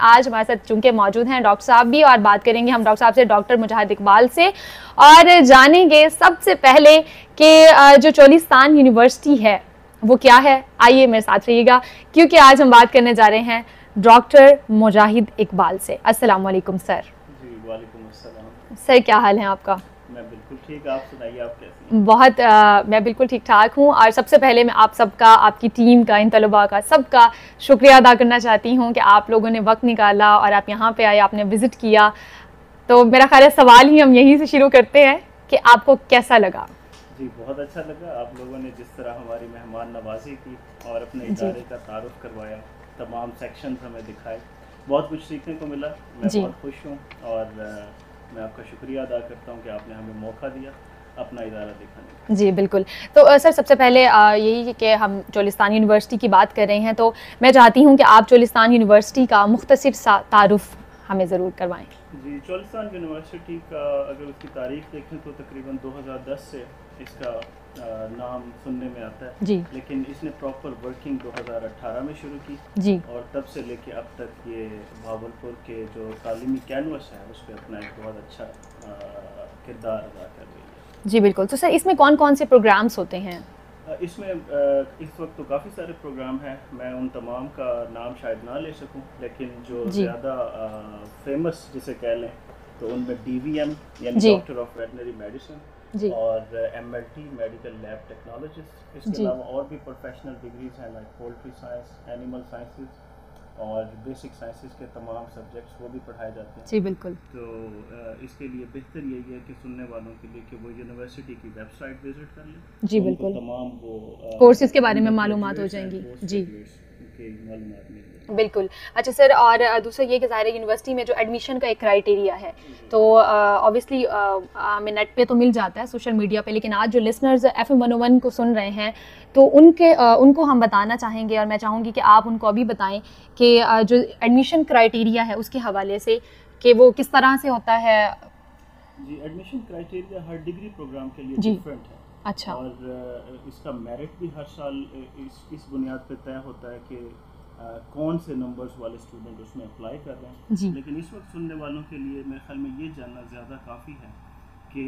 आज हमारे साथ चूंकि मौजूद हैं डॉक्टर साहब भी, और बात करेंगे हम डॉक्टर साहब से, डॉक्टर मुजाहिद इकबाल से, और जानेंगे सबसे पहले कि जो चोलिस्तान यूनिवर्सिटी है वो क्या है। आइए मेरे साथ रहिएगा, क्योंकि आज हम बात करने जा रहे हैं डॉक्टर मुजाहिद इकबाल से। अस्सलाम वालेकुम सर। जी वालेकुम अस्सलाम। सर क्या हाल है आपका? मैं बिल्कुल ठीक, आप सुनाइए, आप कैसी हैं? बहुत मैं बिल्कुल ठीक ठाक हूँ, और सबसे पहले मैं आप सबका, आपकी टीम का, इन तलबा का, सबका शुक्रिया अदा करना चाहती हूँ कि आप लोगों ने वक्त निकाला और आप यहाँ पे आए, आपने विज़िट किया। तो मेरा ख्याल है सवाल ही हम यहीं से शुरू करते हैं कि आपको कैसा लगा? जी बहुत अच्छा लगा, आप लोगों ने जिस तरह हमारी मेहमान नवाजी की और अपने इदारे का तारुफ करवाया, तमाम सेक्शन हमें दिखाए, बहुत कुछ सीखने को मिला। मैं बहुत खुश हूँ और मैं आपका शुक्रिया अदा करता हूँ कि आपने हमें मौका दिया अपना इदारा दिखाने का। जी बिल्कुल। तो सर सबसे पहले यही कि हम चोलिस्तान यूनिवर्सिटी की बात कर रहे हैं, तो मैं चाहती हूँ कि आप चोलिस्तान यूनिवर्सिटी का मुख्तसर सा तारुफ हमें ज़रूर करवाएं। जी, चोलिस्तान यूनिवर्सिटी का अगर उसकी तारीख देखें तो तकरीबन 2010 से इसका नाम सुनने में आता है जी, लेकिन इसने प्रॉपर वर्किंग 2018 में शुरू की जी, और तब से लेके अब तक ये भावलपुर के जो तालीमी कैनवस है उस पर अपना एक बहुत अच्छा किरदार अदा कर रही है। जी बिल्कुल। तो सर इसमें कौन कौन से प्रोग्राम्स होते हैं? इसमें इस वक्त तो काफ़ी सारे प्रोग्राम हैं, मैं उन तमाम का नाम शायद ना ले सकूं, लेकिन जो ज़्यादा फेमस जिसे कह लें तो उनमें DVM यानी डॉक्टर ऑफ वेटनरी मेडिसिन और MLT मेडिकल लैब टेक्नोलॉजिस्ट, इसके अलावा और भी प्रोफेशनल डिग्रीज हैं like poultry science, animal sciences और बेसिक साइंसेस के तमाम सब्जेक्ट्स वो भी पढ़ाए जाते हैं। जी बिल्कुल। तो इसके लिए बेहतर यही है कि सुनने वालों के लिए कि वो यूनिवर्सिटी की वेबसाइट विजिट कर लें। जी बिल्कुल। तमाम वो कोर्सेज के बारे में मालूमात हो जाएंगी। जी बिल्कुल। अच्छा सर, और दूसरा ये कि ज़ाहिर है यूनिवर्सिटी में जो एडमिशन का एक क्राइटेरिया है, तो ऑब्वियसली हमें नेट पे तो मिल जाता है, सोशल मीडिया पे, लेकिन आज जो लिसनर्स FM 101 को सुन रहे हैं तो उनको हम बताना चाहेंगे, और मैं चाहूँगी कि आप उनको अभी बताएं कि जो एडमिशन क्राइटेरिया है उसके हवाले से कि वो किस तरह से होता है। जी, एडमिशन क्राइटेरिया हर डिग्री प्रोग्राम के लिए डिफरेंट है। अच्छा। और इसका मेरिट भी हर साल इस बुनियाद पे तय होता है कि कौन से नंबर्स वाले स्टूडेंट उसमें अप्लाई कर रहे हैं। जी। लेकिन इस वक्त सुनने वालों के लिए मेरे ख्याल में ये जानना ज़्यादा काफ़ी है कि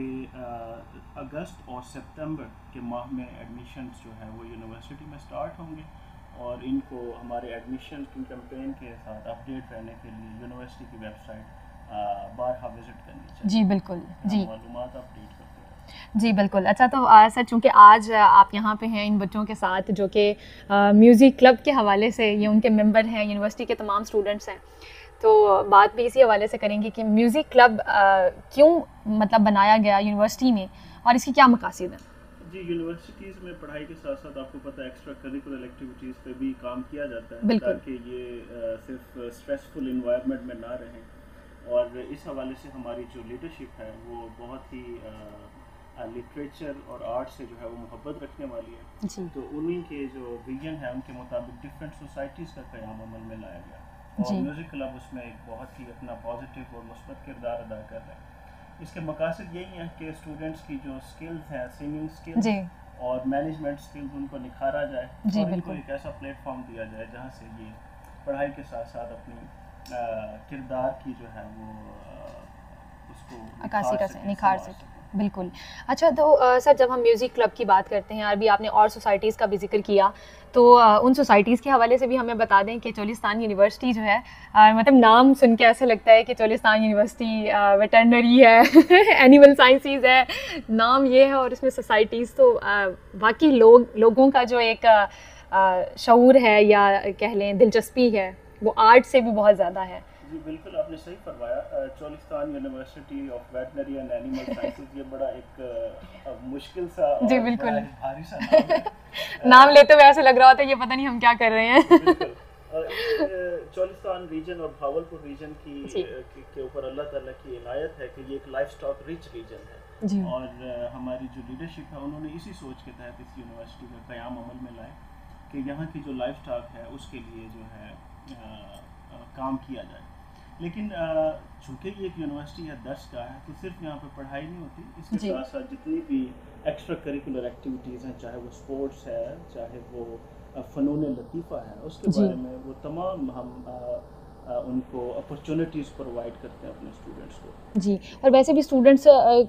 अगस्त और सितंबर के माह में एडमिशन्स जो है वो यूनिवर्सिटी में स्टार्ट होंगे और इनको हमारे एडमिशन की कैंपेन के साथ अपडेट रहने के लिए यूनिवर्सिटी की वेबसाइट बारहा विजिट करनी चाहिए। जी बिल्कुल। जी, मालूमात अपडेट करते हैं। जी बिल्कुल। अच्छा, तो सर चूँकि आज आप यहाँ पे हैं इन बच्चों के साथ जो कि म्यूज़िक क्लब के हवाले से ये उनके मेंबर हैं, यूनिवर्सिटी के तमाम स्टूडेंट्स हैं, तो बात भी इसी हवाले से करेंगे कि म्यूज़िक क्लब क्यों मतलब बनाया गया यूनिवर्सिटी में और इसकी क्या मकासद है? जी, यूनिवर्सिटीज़ में पढ़ाई के साथ साथ आपको पता है एक्स्ट्रा करिकुलर एक्टिविटीज़ पे भी काम किया जाता है ताकि ये सिर्फ स्ट्रेसफुल इन्वायरमेंट में ना रहें, और इस हवाले से हमारी जो लीडरशिप है वो बहुत ही लिटरेचर और आर्ट से जो है वो मोहब्बत रखने वाली है। तो उन्हीं के जो विजन है उनके मुताबिक डिफरेंट सोसाइटीज़ का क़याम अमल में लाया गया और म्यूज़िक क्लब उसमें एक बहुत ही अपना पॉजिटिव और मुस्बत किरदार अदा कर रहे हैं। इसके मकासद यही है कि स्टूडेंट्स की जो स्किल्स हैं, सिंगिंग स्किल्स और मैनेजमेंट स्किल्स, उनको निखारा जाए और इनको एक ऐसा प्लेटफॉर्म दिया जाए जहाँ से ये पढ़ाई के साथ साथ अपनी किरदार की जो है वो उसको निखार सके। बिल्कुल। अच्छा, तो सर जब हम म्यूज़िक क्लब की बात करते हैं, अभी आपने और सोसाइटीज़ का भी जिक्र किया, तो उन सोसाइटीज़ के हवाले से भी हमें बता दें कि चोलिस्तान यूनिवर्सिटी जो है मतलब नाम सुन के ऐसे लगता है कि चोलिस्तान यूनिवर्सिटी वेटरनरी है एनिमल साइंसेस है, नाम ये है, और इसमें सोसाइटीज़ तो बाकी लोगों का जो एक शऊर है या कह लें दिलचस्पी है वो आर्ट से भी बहुत ज़्यादा है। जी बिल्कुल, आपने सही फरमाया। Cholistan university of veterinary and animal sciences ये बड़ा एक मुश्किल सा जी बिल्कुल भारी सा नाम है। नाम लेते हुए ऐसे लग रहा होता है ये पता नहीं हम क्या कर रहे हैं। बिल्कुल। चोलिस्तान रीजन और भावलपुर रीजन के ऊपर अल्लाह ताला की इनायत है कि ये एक लाइफ स्टॉक रिच रीजन है जी। और हमारी जो लीडरशिप है उन्होंने इसी सोच के तहत इस यूनिवर्सिटी का क़याम अमल में लाए कि यहाँ की जो लाइफ स्टॉक है उसके लिए जो है काम किया जाए। लेकिन चूँकि ये एक यूनिवर्सिटी है 10 का है तो सिर्फ यहाँ पे पढ़ाई नहीं होती, इसके साथ साथ जितनी भी एक्स्ट्रा करिकुलर एक्टिविटीज़ हैं, चाहे वो स्पोर्ट्स है, चाहे वो फ़नून लतीफ़ा है, उसके बारे में वो तमाम हम उनको अपॉर्चुनिटीज़ प्रोवाइड करते हैं अपने स्टूडेंट्स को। जी, और वैसे भी स्टूडेंट्स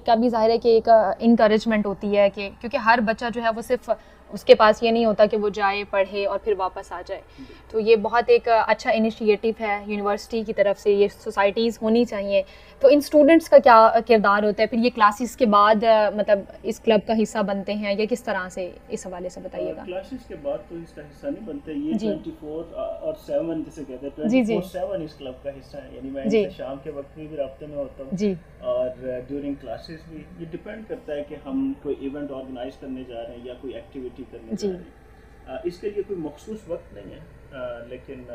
का भी ज़ाहिर है कि एक इनकरेजमेंट होती है कि क्योंकि हर बच्चा जो है वो सिर्फ उसके पास ये नहीं होता कि वो जाए पढ़े और फिर वापस आ जाए। तो ये बहुत एक अच्छा इनिशिएटिव है यूनिवर्सिटी की तरफ से, ये सोसाइटीज़ होनी चाहिए। तो इन स्टूडेंट्स का क्या किरदार होता है फिर ये क्लासेस के बाद मतलब इस क्लब का हिस्सा बनते हैं या किस तरह से, इस हवाले से बताइएगा। क्लासेस के बाद तो इसका हिस्सा नहीं बनते, ये 24 और 7 जिसे कहते हैं, 24/7 इस क्लब का हिस्सा है। यानी मैं इनसे शाम के वक्त भी राब्ते में होता हूँ और ड्यूरिंग क्लासेस भी। ये डिपेंड करता है कि हम कोई इवेंट ऑर्गेनाइज करने जा रहे हैं या कोई एक्टिविटी करने जा रहे हैं। इसके लिए कोई मखसूस वक्त नहीं है, लेकिन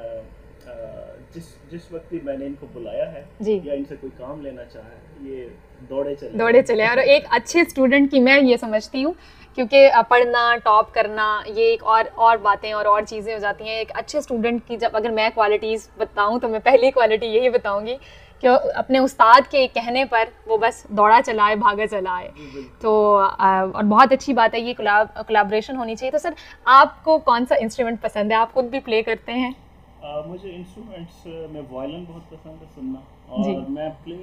जिस वक्त भी मैंने इनको बुलाया है या इनसे कोई काम लेना चाहा है, ये दौड़े चले। और एक अच्छे स्टूडेंट की मैं ये समझती हूँ, क्योंकि पढ़ना, टॉप करना ये एक और बातें और चीज़ें हो जाती हैं। एक अच्छे स्टूडेंट की जब अगर मैं क्वालिटीज़ बताऊँ तो मैं पहली क्वालिटी यही बताऊँगी कि अपने उस्ताद के कहने पर वो बस दौड़ा चला है, भागा चला है। तो और बहुत अच्छी बात है, ये कोलैबोरेशन होनी चाहिए। तो सर आपको कौन सा इंस्ट्रूमेंट पसंद है, आप खुद भी प्ले करते हैं? मुझे इंस्ट्रूमेंट्स में वायलिन बहुत पसंद है सुनना, और मैं प्ले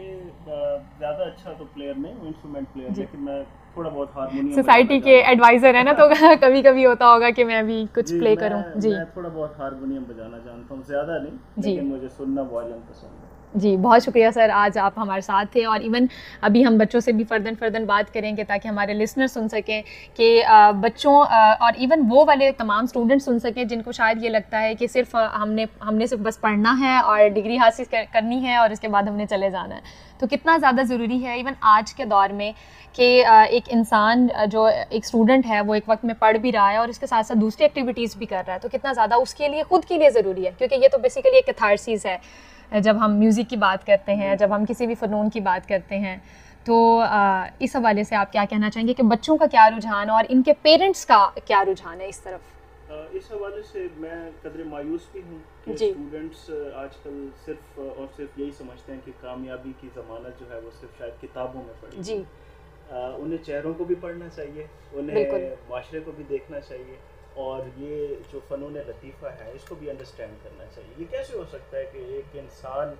ज़्यादा अच्छा तो प्लेयर नहीं हूँ, इंस्ट्रूमेंट प्लेयर, लेकिन मैं थोड़ा बहुत हारमोनियम, सोसाइटी के एडवाइजर है ना, तो कभी कभी होता होगा कि मैं भी कुछ प्ले करूँ। जी, मैं थोड़ा बहुत हारमोनियम बजाना जानता हूँ, ज़्यादा नहीं, लेकिन मुझे सुनना वायलिन पसंद है। जी, बहुत शुक्रिया सर, आज आप हमारे साथ थे। और इवन अभी हम बच्चों से भी फ़र्दन बात करेंगे ताकि हमारे लिसनर सुन सकें कि बच्चों और इवन वो वाले तमाम स्टूडेंट सुन सकें जिनको शायद ये लगता है कि सिर्फ हमने सिर्फ बस पढ़ना है और डिग्री हासिल करनी है और उसके बाद हमने चले जाना है। तो कितना ज़्यादा ज़रूरी है इवन आज के दौर में कि एक इंसान जो एक स्टूडेंट है वो एक वक्त में पढ़ भी रहा है और इसके साथ साथ दूसरी एक्टिविटीज़ भी कर रहा है, तो कितना ज़्यादा उसके लिए खुद के लिए ज़रूरी है, क्योंकि ये तो बेसिकली एक कैथारसिस है। जब हम म्यूज़िक की बात करते हैं, जब हम किसी भी फ़नून की बात करते हैं, तो इस हवाले से आप क्या कहना चाहेंगे कि बच्चों का क्या रुझान और इनके पेरेंट्स का क्या रुझान है इस तरफ? इस हवाले से मैं कदरे मायूस भी हूँ कि स्टूडेंट्स आजकल सिर्फ और सिर्फ यही समझते हैं कि कामयाबी की ज़मानत जो है वो सिर्फ शायद किताबों में पढ़ी। जी, उन्हें चेहरों को भी पढ़ना चाहिए, उन्हें माशरे को भी देखना चाहिए, और ये जो फ़नून लतीफ़ा है इसको भी अंडरस्टैंड करना चाहिए। ये कैसे हो सकता है कि एक इंसान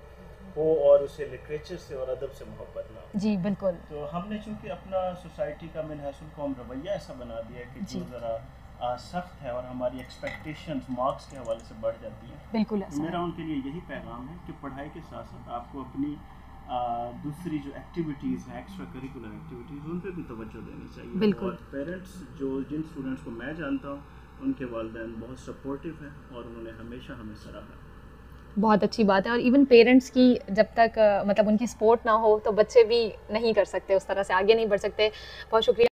हो और उसे लिटरेचर से और अदब से मोहब्बत ना हो? जी बिल्कुल। तो हमने चूँकि अपना सोसाइटी का मिनहसुल कौम रवैया ऐसा बना दिया है कि जो ज़रा सख्त है और हमारी एक्सपेक्टेशंस मार्क्स के हवाले से बढ़ जाती हैं। बिल्कुल, तो मेरा उनके लिए यही पैगाम है कि पढ़ाई के साथ साथ आपको अपनी दूसरी जो एक्टिविटीज़ हैं, एक्स्ट्रा करिकुलर एक्टिविटीज़, उन पर भी तवज्जो देनी चाहिए। बिल्कुल। और पेरेंट्स जिन स्टूडेंट्स को मैं जानता हूँ उनके वालिदैन बहुत सपोर्टिव हैं और उन्होंने हमेशा हमें सराहा। बहुत अच्छी बात है। और इवन पेरेंट्स की जब तक मतलब उनकी सपोर्ट ना हो तो बच्चे भी नहीं कर सकते, उस तरह से आगे नहीं बढ़ सकते। बहुत शुक्रिया।